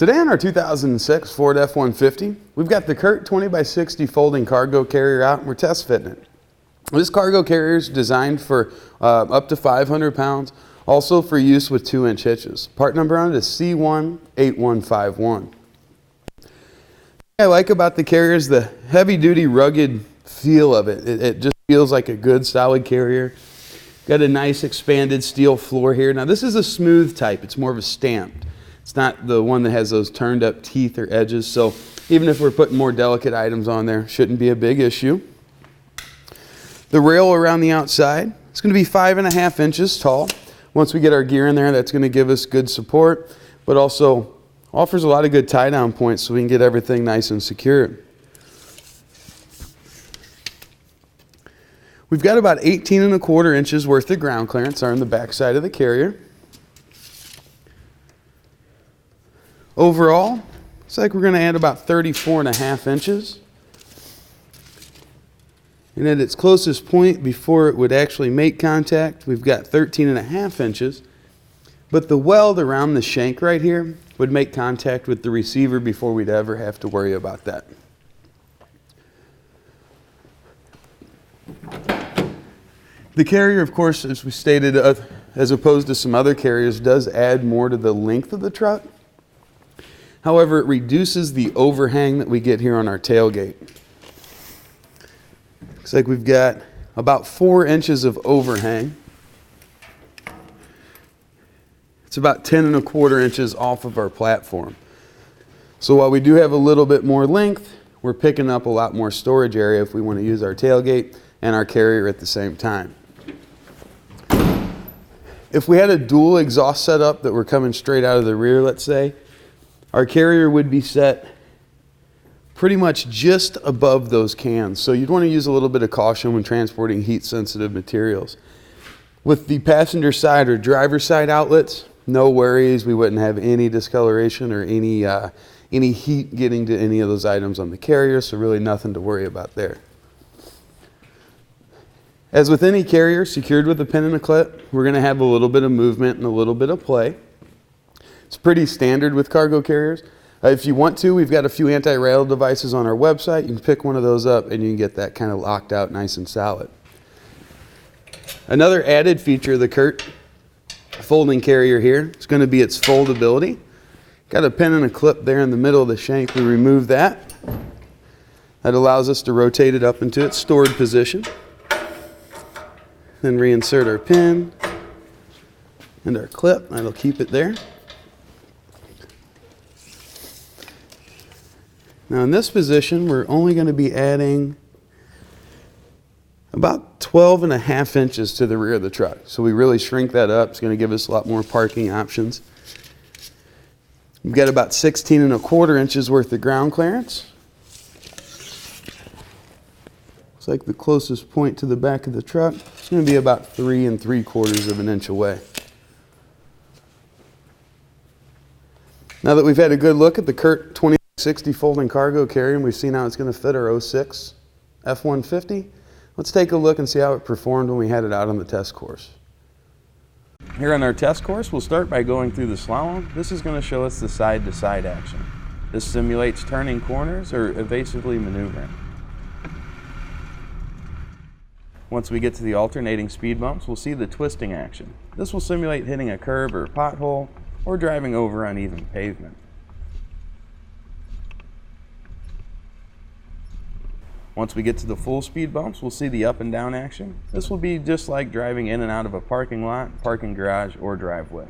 Today on our 2006 Ford F-150, we've got the CURT 20x60 folding cargo carrier out and we're test fitting it. This cargo carrier is designed for up to 500 pounds, also for use with 2-inch hitches. Part number on it is C18151. What I like about the carrier is the heavy-duty, rugged feel of it. It just feels like a good, solid carrier. Got a nice expanded steel floor here. Now this is a smooth type. It's more of a stamped. It's not the one that has those turned up teeth or edges, so even if we're putting more delicate items on there, shouldn't be a big issue. The rail around the outside, it's going to be 5.5 inches tall. Once we get our gear in there, that's going to give us good support, but also offers a lot of good tie-down points so we can get everything nice and secure. We've got about 18.25 inches worth of ground clearance on the back side of the carrier. Overall, looks like we're going to add about 34.5 inches. And at its closest point before it would actually make contact, we've got 13.5 inches. But the weld around the shank right here would make contact with the receiver before we'd ever have to worry about that. The carrier, of course, as we stated, as opposed to some other carriers, does add more to the length of the truck. However, it reduces the overhang that we get here on our tailgate. Looks like we've got about 4 inches of overhang. It's about 10.25 inches off of our platform. So while we do have a little bit more length, we're picking up a lot more storage area if we want to use our tailgate and our carrier at the same time. If we had a dual exhaust setup that were coming straight out of the rear, let's say, our carrier would be set pretty much just above those cans. So you'd want to use a little bit of caution when transporting heat sensitive materials. With the passenger side or driver side outlets, no worries. We wouldn't have any discoloration or any heat getting to any of those items on the carrier, so really nothing to worry about there. As with any carrier secured with a pin and a clip, we're going to have a little bit of movement and a little bit of play. It's pretty standard with cargo carriers. If you want to, we've got a few anti-rattle devices on our website. You can pick one of those up and you can get that kind of locked out nice and solid. Another added feature of the CURT folding carrier here is going to be its foldability. Got a pin and a clip there in the middle of the shank. We remove that. That allows us to rotate it up into its stored position. Then reinsert our pin and our clip. That'll keep it there. Now in this position, we're only going to be adding about 12.5 inches to the rear of the truck. So we really shrink that up. It's going to give us a lot more parking options. We've got about 16.25 inches worth of ground clearance. Looks like the closest point to the back of the truck is going to be about 3.75 inches away. Now that we've had a good look at the CURT 20x60 folding cargo carrier and we've seen how it's going to fit our 06 F-150, let's take a look and see how it performed when we had it out on the test course. Here on our test course, we'll start by going through the slalom. This is going to show us the side-to-side action. This simulates turning corners or evasively maneuvering. Once we get to the alternating speed bumps, we'll see the twisting action. This will simulate hitting a curb or a pothole or driving over uneven pavement. Once we get to the full speed bumps, we'll see the up and down action. This will be just like driving in and out of a parking lot, parking garage, or driveway.